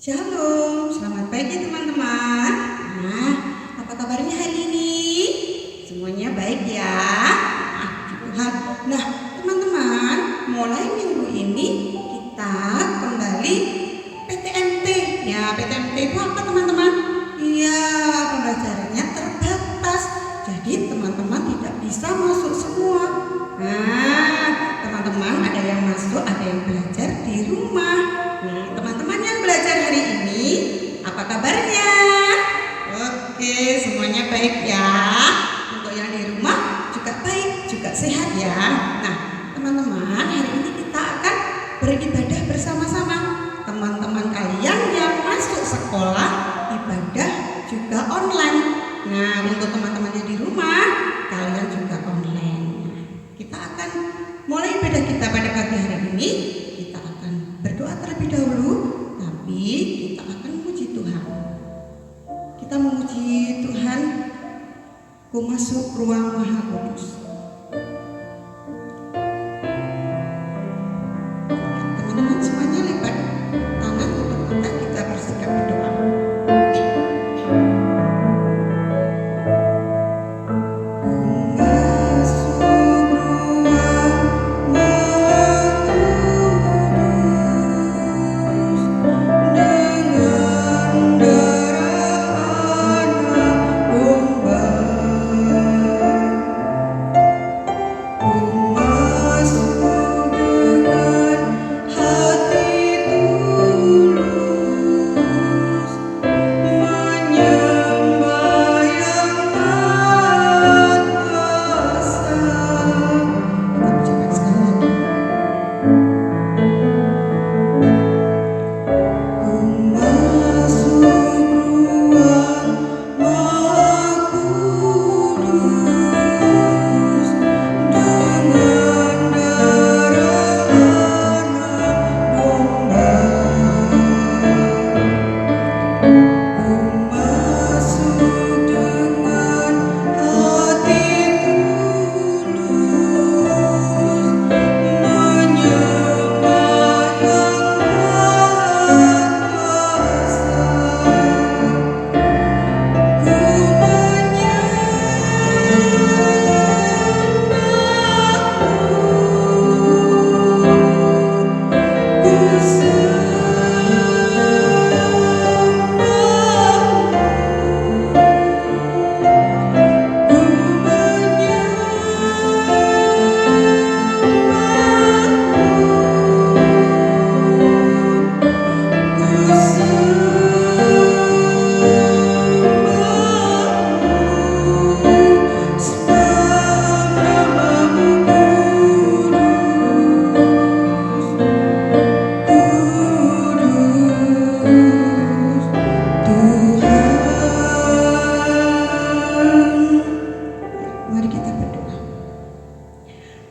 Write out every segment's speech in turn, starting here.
Shalom, selamat pagi teman-teman. Nah, apa kabarnya hari ini? Semuanya baik ya? Puji Tuhan. Nah, teman-teman, mulai minggu ini kita kembali PTMT. Ya, PTMT itu apa teman-teman? Iya, pembelajarannya terbatas. Jadi teman-teman tidak bisa masuk semua. Nah, teman-teman ada yang masuk, ada yang belajar di rumah. Nah, teman-teman yang belajar hari ini, apa kabarnya? Oke, semuanya baik ya. Untuk yang di rumah juga baik, juga sehat ya. Nah, teman-teman, hari ini kita akan beribadah bersama-sama. Teman-teman kalian yang masuk sekolah, ibadah juga online. Nah, untuk teman-teman yang di rumah, kalian juga online. Kita akan mulai ibadah kita pada pagi hari ini. Kita akan berdoa terlebih dahulu, tapi kita akan memuji Tuhan. Kita memuji Tuhan, ku masuk ruang Maha Kudus. Teman-teman semuanya lipat tangan untuk mata, kita bersikap berdoa.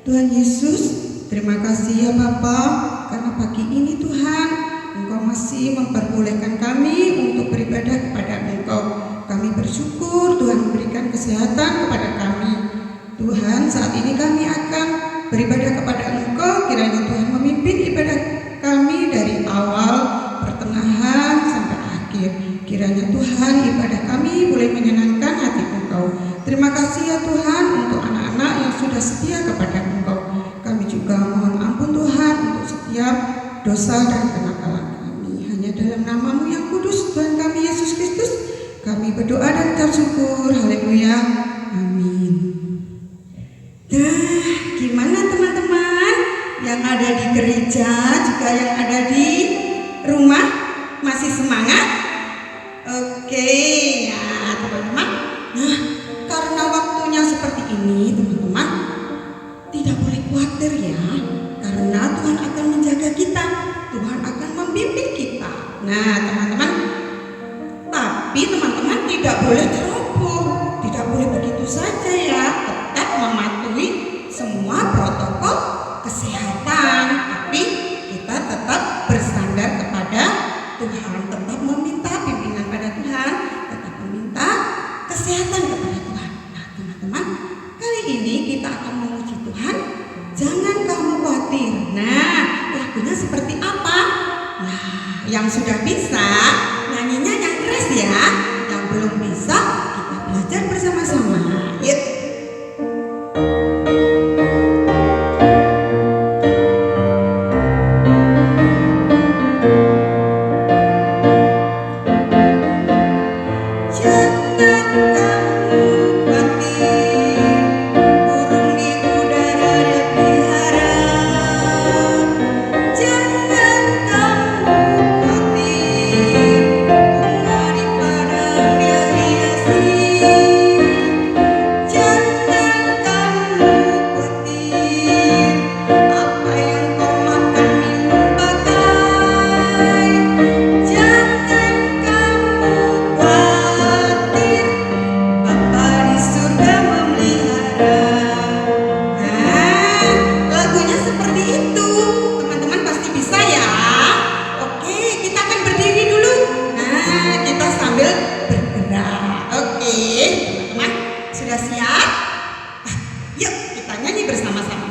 Tuhan Yesus, terima kasih ya Bapa, karena pagi ini Tuhan, Engkau masih memperbolehkan kami untuk beribadah kepada Engkau. Kami bersyukur Tuhan memberikan kesehatan kepada kami. Tuhan, saat ini kami akan beribadah kepada Engkau, kiranya Tuhan memimpin ibadah kami dari awal, pertengahan, sampai akhir. Kiranya Tuhan ibadah kami boleh menyenangkan hati Engkau. Terima kasih ya Tuhan untuk anak-anak yang sudah setia kepada Engkau. Kami juga mohon ampun Tuhan untuk setiap dosa dan kenakalan kami. Hanya dalam nama-Mu yang kudus, Tuhan kami Yesus Kristus, kami berdoa dan ucap syukur. Haleluya. Amin. Nah, gimana teman-teman yang ada di gereja, juga yang ada di rumah, masih semangat? Oke, ya teman-teman. Nah, karena waktunya seperti ini teman-teman, tidak boleh khawatir ya, karena Tuhan akan menjaga kita, Tuhan akan membimbing kita. Nah teman-teman, tapi teman-teman tidak boleh ceroboh, tidak boleh begitu saja ya, tetap mematuhi semua protokol kesehatan, tapi kita tetap bersandar kepada Tuhan, tetap meminta bimbingan pada Tuhan, tetap meminta kesehatan kepada Tuhan. Nah teman-teman, kali ini kita akan memuji Tuhan, jangan kamu khawatir. Nah, lagunya seperti apa? Nah, yang sudah bisa nyanyinya yang keras ya. Yang belum bisa kita belajar bersama-sama. Yuk. Sudah siap? Yuk kita nyanyi bersama-sama.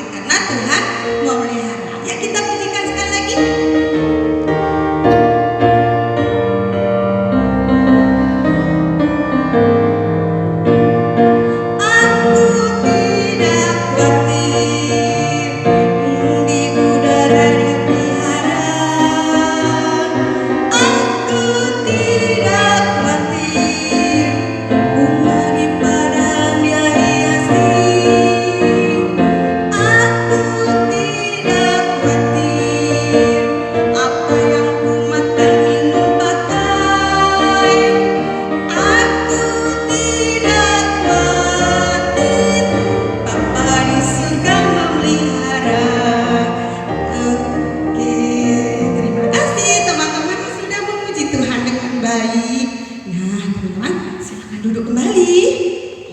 Karena Tuhan memelihara. Ya kita pujikan sekali lagi. Duduk kembali.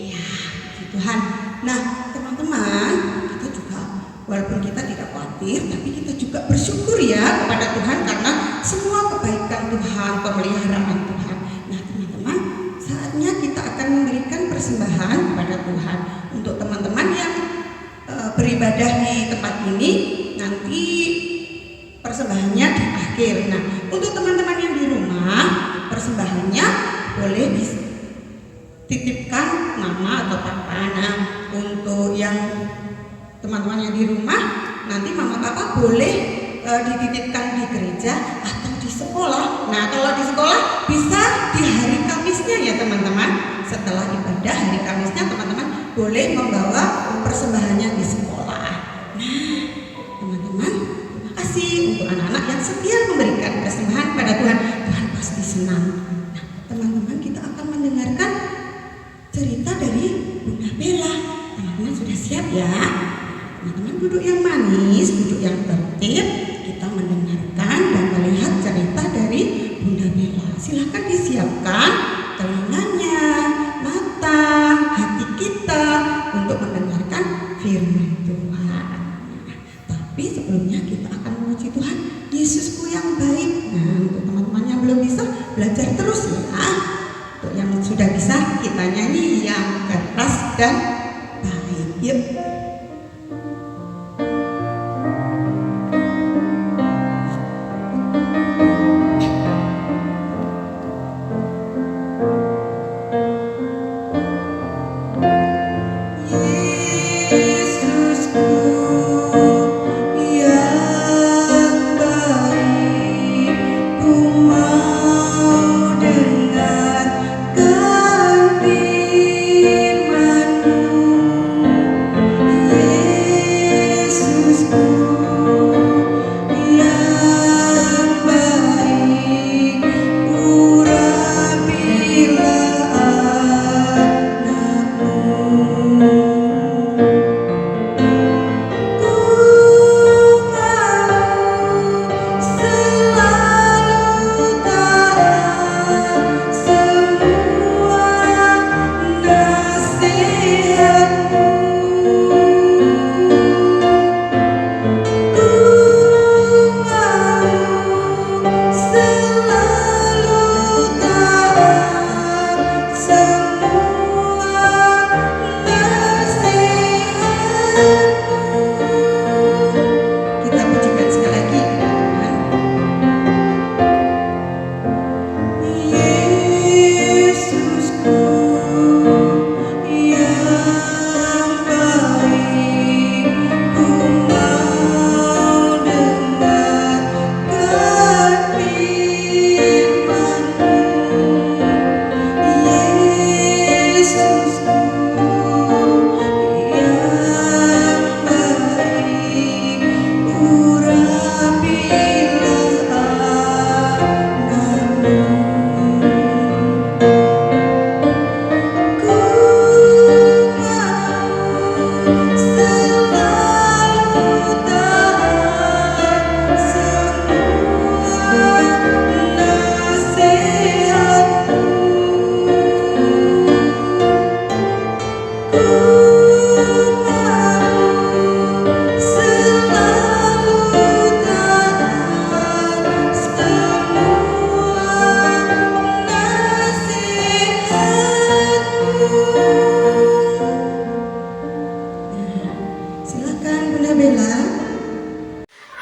Ya, puji Tuhan. Nah, teman-teman, kita juga walaupun kita tidak khawatir, tapi kita juga bersyukur ya kepada Tuhan karena semua kebaikan Tuhan, pemeliharaan Tuhan. Nah, teman-teman, saatnya kita akan memberikan persembahan kepada Tuhan. Untuk teman-teman yang beribadah di tempat ini, nanti persembahannya di akhir. Nah, untuk teman-teman yang di rumah, persembahannya boleh titipkan mama atau papa. Nah, untuk yang teman-teman yang di rumah, nanti mama papa boleh dititipkan di gereja atau di sekolah. Nah, kalau di sekolah bisa di hari Kamisnya ya teman-teman. Setelah ibadah hari Kamisnya teman-teman boleh membawa persembahannya di sekolah. Nah, teman-teman, terima kasih untuk anak-anak yang setia memberikan persembahan pada Tuhan. Tuhan pasti senang. Nah, teman-teman, kita akan mendengarkan cerita dari Bunda Bella. Teman-teman sudah siap ya? Teman-teman duduk yang manis, duduk yang tertib. Kita mendengarkan dan melihat cerita dari Bunda Bella. Silahkan disiapkan telinganya, mata, hati kita untuk mendengarkan firman kita nyanyi yang keras dan baik. Yuk.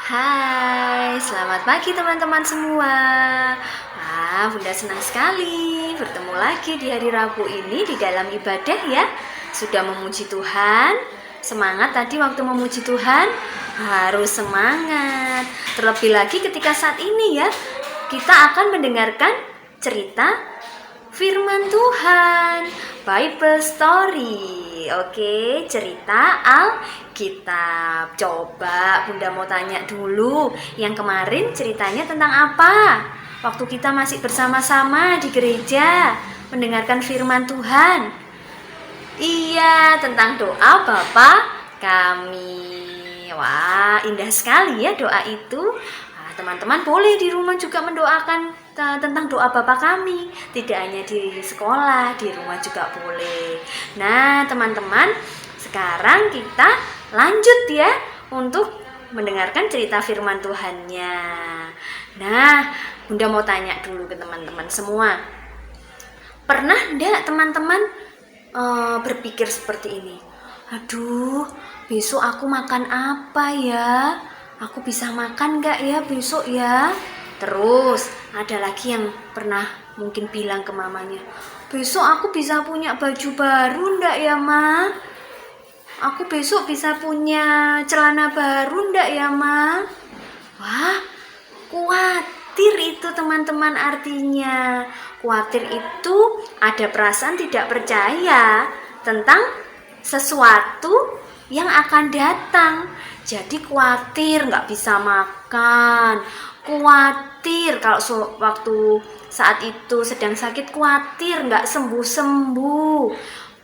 Hai, selamat pagi teman-teman semua. Bunda senang sekali bertemu lagi di hari Rabu ini di dalam ibadah ya. Sudah memuji Tuhan. Semangat tadi waktu memuji Tuhan. Harus semangat. Terlebih lagi ketika saat ini ya, kita akan mendengarkan cerita firman Tuhan, Bible story. Oke, cerita Alkitab. Coba Bunda mau tanya dulu, yang kemarin ceritanya tentang apa? Waktu kita masih bersama-sama di gereja mendengarkan firman Tuhan. Iya, tentang doa Bapa kami. Wah, indah sekali ya doa itu. Teman-teman boleh di rumah juga mendoakan tentang doa Bapa kami. Tidak hanya di sekolah, di rumah juga boleh. Nah teman-teman, sekarang kita lanjut ya untuk mendengarkan cerita firman Tuhannya. Nah, Bunda mau tanya dulu ke teman-teman semua. Pernah enggak teman-teman berpikir seperti ini? Aduh, besok aku makan apa ya? Aku bisa makan gak ya besok ya? Terus ada lagi yang pernah mungkin bilang ke mamanya, besok aku bisa punya baju baru ndak ya Ma? Aku besok bisa punya celana baru ndak ya Ma? Wah, khawatir itu teman-teman artinya. Khawatir itu ada perasaan tidak percaya tentang sesuatu yang akan datang. Jadi khawatir nggak bisa makan, khawatir kalau waktu saat itu sedang sakit, khawatir nggak sembuh-sembuh,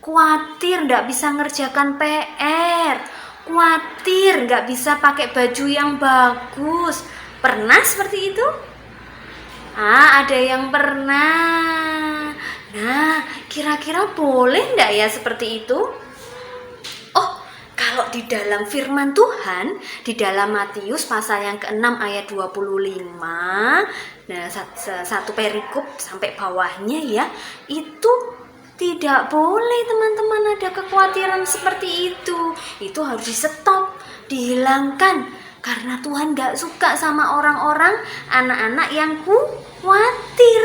khawatir nggak bisa ngerjakan PR, khawatir nggak bisa pakai baju yang bagus. Pernah seperti itu? Ada yang pernah. Nah, kira-kira boleh nggak ya seperti itu? Kalau di dalam firman Tuhan, di dalam Matius pasal yang ke-6 ayat 25, nah satu perikop sampai bawahnya ya, itu Tidak boleh teman-teman ada kekhawatiran seperti itu. Itu harus di stop, dihilangkan. Karena Tuhan gak suka sama orang-orang, anak-anak yang khawatir.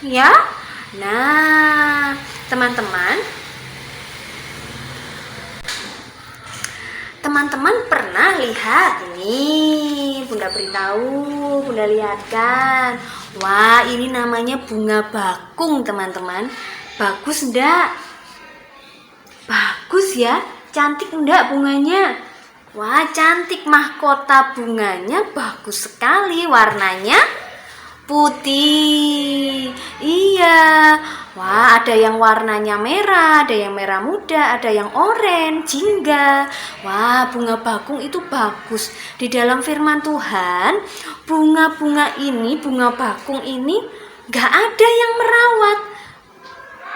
Ya, nah teman-teman pernah lihat ini, Bunda beritahu, Bunda lihatkan. Wah, ini namanya bunga bakung teman-teman. Bagus enggak? Bagus ya, cantik enggak bunganya? Wah, cantik, mahkota bunganya bagus sekali, warnanya putih. Iya. Wah, ada yang warnanya merah, ada yang merah muda, ada yang oranye, jingga. Wah, bunga bakung itu bagus. Di dalam firman Tuhan, bunga-bunga ini, bunga bakung ini gak ada yang merawat.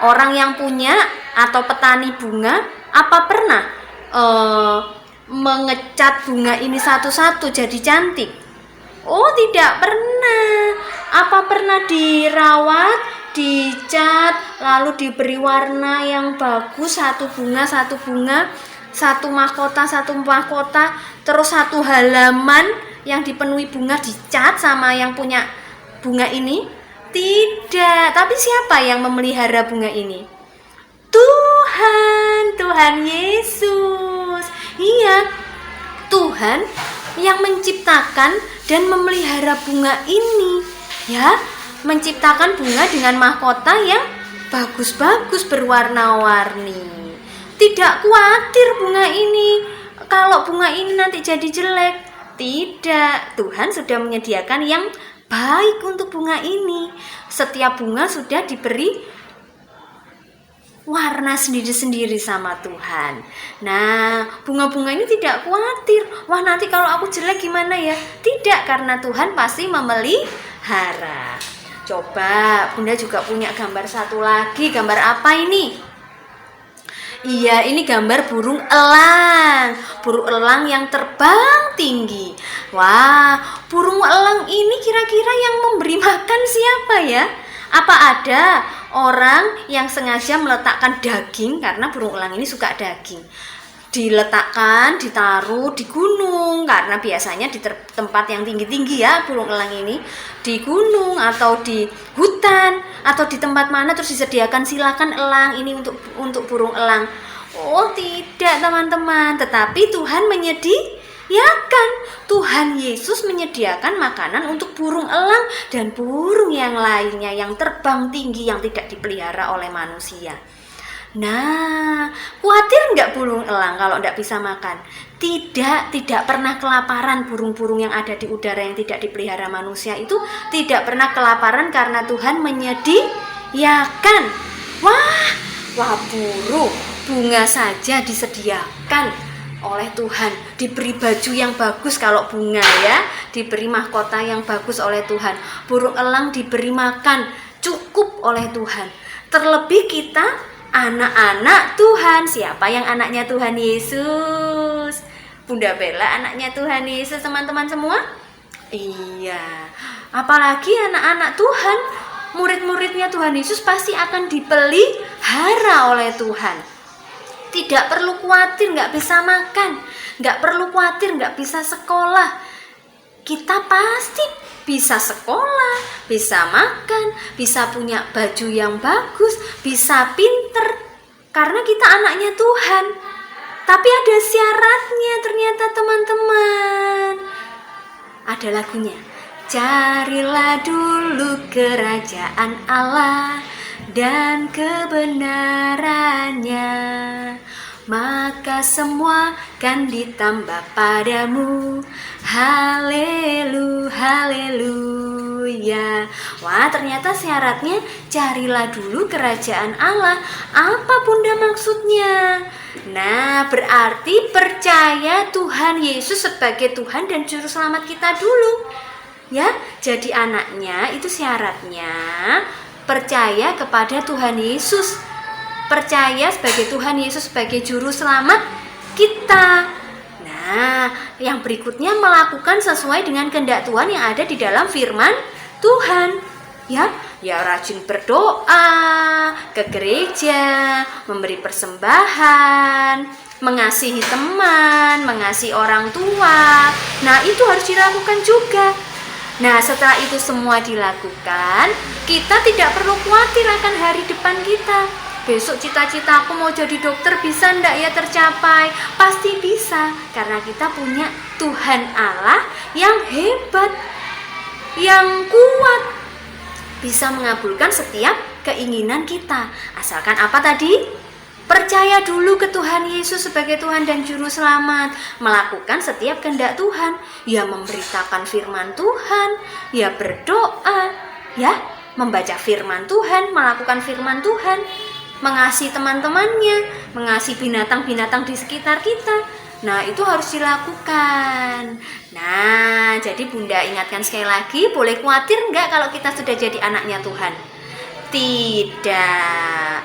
Orang yang punya atau petani bunga, apa pernah mengecat bunga ini satu-satu jadi cantik? Oh, tidak pernah. Apa pernah dirawat, dicat, lalu diberi warna yang bagus, satu bunga, satu mahkota, terus satu halaman yang dipenuhi bunga dicat sama yang punya bunga ini? Tidak. Tapi siapa yang memelihara bunga ini? Tuhan Yesus. Iya, Tuhan yang menciptakan dan memelihara bunga ini, ya, menciptakan bunga dengan mahkota yang bagus-bagus berwarna-warni. Tidak khawatir bunga ini kalau bunga ini nanti jadi jelek. Tidak, Tuhan sudah menyediakan yang baik untuk bunga ini. Setiap bunga sudah diberi warna sendiri-sendiri sama Tuhan. Nah, bunga-bunga ini tidak khawatir, wah nanti kalau aku jelek gimana ya? Tidak, karena Tuhan pasti memelihara. Coba, Bunda juga punya gambar satu lagi. Gambar apa ini? Iya, ini gambar burung elang. Burung elang yang terbang tinggi. Wah, burung elang ini kira-kira yang memberi makan siapa ya? Apa ada orang yang sengaja meletakkan daging, karena burung elang ini suka daging, diletakkan, ditaruh di gunung, karena biasanya di tempat yang tinggi-tinggi ya burung elang ini, di gunung atau di hutan atau di tempat mana, terus disediakan silakan elang ini untuk burung elang. Oh tidak teman-teman, tetapi Tuhan menyediakan, Tuhan Yesus menyediakan makanan untuk burung elang dan burung yang lainnya yang terbang tinggi yang tidak dipelihara oleh manusia. Nah, khawatir nggak burung elang kalau nggak bisa makan? Tidak pernah kelaparan. Burung-burung yang ada di udara yang tidak dipelihara manusia itu tidak pernah kelaparan karena Tuhan menyediakan. Wah burung, bunga saja disediakan oleh Tuhan, diberi baju yang bagus kalau bunga ya, diberi mahkota yang bagus oleh Tuhan. Burung elang diberi makan cukup oleh Tuhan. Terlebih kita anak-anak Tuhan. Siapa yang anaknya Tuhan Yesus? Bunda Bella anaknya Tuhan Yesus teman-teman semua? Iya. Apalagi anak-anak Tuhan, murid-muridnya Tuhan Yesus pasti akan dipelihara oleh Tuhan. Tidak perlu khawatir nggak bisa makan, nggak perlu khawatir nggak bisa sekolah. Kita pasti bisa sekolah, bisa makan, bisa punya baju yang bagus, bisa pinter, karena kita anaknya Tuhan. Tapi ada syaratnya ternyata teman-teman. Ada lagunya. Carilah dulu kerajaan Allah dan kebenarannya, maka semua kan ditambah padamu. Haleluya. Wah, ternyata syaratnya carilah dulu kerajaan Allah. Apa Bunda maksudnya? Nah, berarti percaya Tuhan Yesus sebagai Tuhan dan Juru Selamat kita dulu. Ya, jadi anaknya itu syaratnya percaya kepada Tuhan Yesus, percaya sebagai Tuhan Yesus sebagai Juru Selamat kita. Nah, yang berikutnya melakukan sesuai dengan kehendak Tuhan yang ada di dalam firman Tuhan. Ya, Ya rajin berdoa, ke gereja, memberi persembahan, mengasihi teman, mengasihi orang tua. Nah, itu harus dilakukan juga. Nah, setelah itu semua dilakukan, kita tidak perlu khawatir akan hari depan kita. Besok cita-cita aku mau jadi dokter, bisa enggak ya tercapai? Pasti bisa, karena kita punya Tuhan Allah yang hebat, yang kuat, bisa mengabulkan setiap keinginan kita. Asalkan apa tadi? Percaya dulu ke Tuhan Yesus sebagai Tuhan dan Juru Selamat, melakukan setiap kehendak Tuhan, ya memberitakan firman Tuhan, ya berdoa, ya membaca firman Tuhan, melakukan firman Tuhan, mengasihi teman-temannya, mengasihi binatang-binatang di sekitar kita. Nah, itu harus dilakukan. Nah, jadi Bunda ingatkan sekali lagi, boleh khawatir enggak kalau kita sudah jadi anaknya Tuhan? Tidak.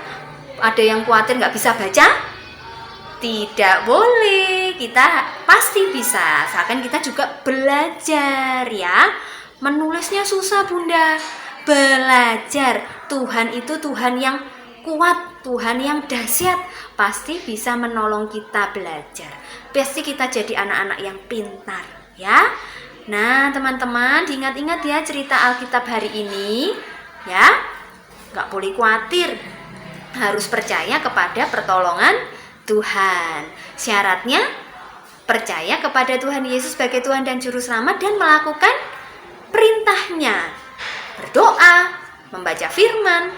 Ada yang khawatir nggak bisa baca? Tidak boleh, kita pasti bisa. Asalkan kita juga belajar ya. Menulisnya susah Bunda. Belajar. Tuhan itu Tuhan yang kuat, Tuhan yang dahsyat, pasti bisa menolong kita belajar. Pasti kita jadi anak-anak yang pintar ya. Nah teman-teman, diingat-ingat ya cerita Alkitab hari ini ya. Gak boleh khawatir, harus percaya kepada pertolongan Tuhan. Syaratnya percaya kepada Tuhan Yesus sebagai Tuhan dan Juru Selamat dan melakukan perintahnya. Berdoa, membaca firman,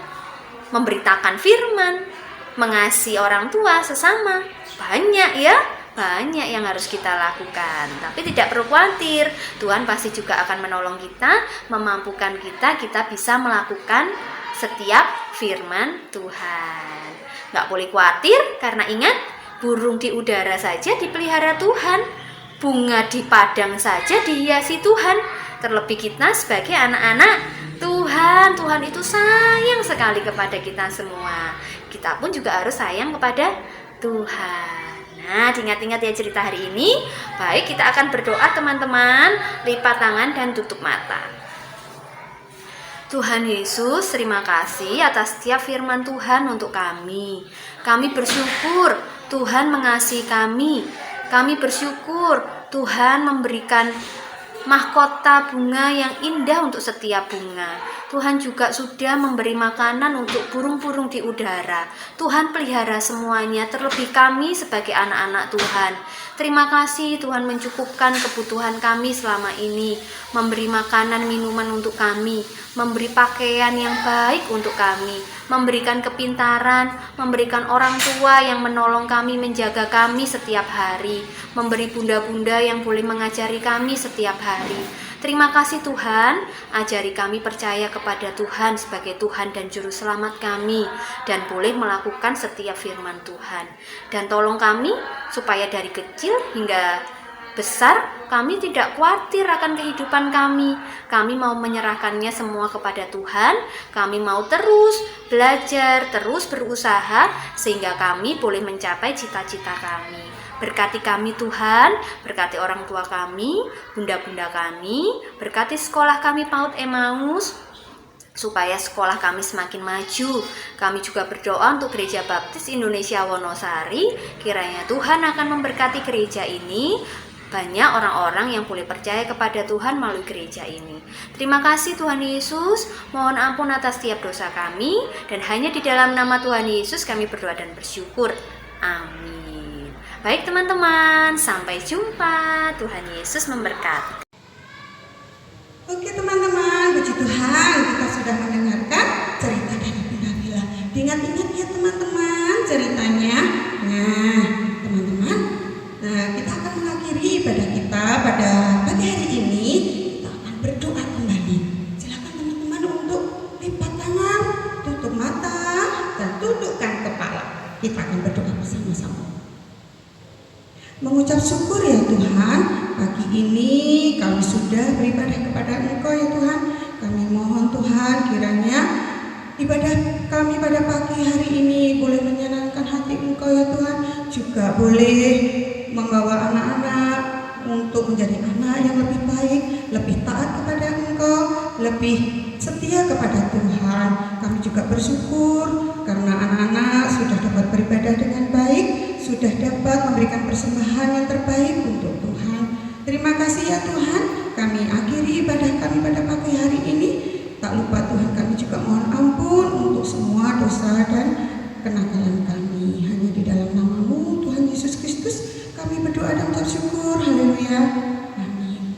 memberitakan firman, mengasihi orang tua sesama. Banyak ya, banyak yang harus kita lakukan. Tapi tidak perlu khawatir, Tuhan pasti juga akan menolong kita, memampukan kita bisa melakukan setiap firman Tuhan. Gak boleh khawatir, karena ingat, burung di udara saja dipelihara Tuhan, bunga di padang saja dihiasi Tuhan. Terlebih kita sebagai anak-anak Tuhan, Tuhan itu sayang sekali kepada kita semua. Kita pun juga harus sayang kepada Tuhan. Nah, diingat-ingat ya cerita hari ini. Baik, kita akan berdoa teman-teman. Lipat tangan dan tutup mata. Tuhan Yesus, terima kasih atas setiap firman Tuhan untuk kami. Kami bersyukur Tuhan mengasihi kami. Kami bersyukur Tuhan memberikan mahkota bunga yang indah untuk setiap bunga. Tuhan juga sudah memberi makanan untuk burung-burung di udara. Tuhan pelihara semuanya, terlebih kami sebagai anak-anak Tuhan. Terima kasih Tuhan mencukupkan kebutuhan kami selama ini, memberi makanan minuman untuk kami, memberi pakaian yang baik untuk kami, memberikan kepintaran, memberikan orang tua yang menolong kami, menjaga kami setiap hari, memberi bunda-bunda yang boleh mengajari kami setiap hari. Terima kasih Tuhan, ajari kami percaya kepada Tuhan sebagai Tuhan dan Juru Selamat kami, dan boleh melakukan setiap firman Tuhan. Dan tolong kami supaya dari kecil hingga besar kami tidak khawatir akan kehidupan kami. Kami mau menyerahkannya semua kepada Tuhan. Kami mau terus belajar, terus berusaha, sehingga kami boleh mencapai cita-cita kami. Berkati kami Tuhan, berkati orang tua kami, bunda-bunda kami, berkati sekolah kami PAUD Emmaus, supaya sekolah kami semakin maju. Kami juga berdoa untuk Gereja Baptis Indonesia Wonosari, kiranya Tuhan akan memberkati gereja ini. Banyak orang-orang yang boleh percaya kepada Tuhan melalui gereja ini. Terima kasih Tuhan Yesus, mohon ampun atas setiap dosa kami, dan hanya di dalam nama Tuhan Yesus kami berdoa dan bersyukur. Amin. Baik teman-teman, sampai jumpa. Tuhan Yesus memberkati. Oke teman-teman, puji Tuhan, kita sudah mendengarkan cerita dari Bunda Mila. Diingat-ingat ya teman-teman ceritanya. Nah teman-teman, kita akan mengakhiri ibadah kita pada pagi hari ini. Kita akan berdoa kembali. Silakan teman-teman untuk lipat tangan, tutup mata, dan tundukkan kepala. Kita akan berdoa bersama-sama. Mengucap syukur ya Tuhan, pagi ini kami sudah beribadah kepada Engkau ya Tuhan. Kami mohon Tuhan kiranya ibadah kami pada pagi hari ini boleh menyenangkan hati Engkau ya Tuhan. Juga boleh membawa anak-anak untuk menjadi anak yang lebih baik, lebih taat kepada Engkau, lebih setia kepada Tuhan. Kami juga bersyukur karena anak-anak sudah dapat beribadah dengan baik, sudah dapat memberikan persembahan yang terbaik untuk Tuhan. Terima kasih ya Tuhan, kami akhiri ibadah kami pada pagi hari ini. Tak lupa Tuhan, kami juga mohon ampun untuk semua dosa dan kenakalan kami. Hanya di dalam nama-Mu Tuhan Yesus Kristus kami berdoa dan bersyukur. Haleluya. Amin.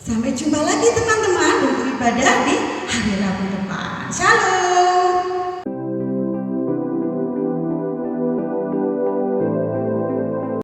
Sampai jumpa lagi teman-teman untuk ibadah di hari Rabu depan. Shalom.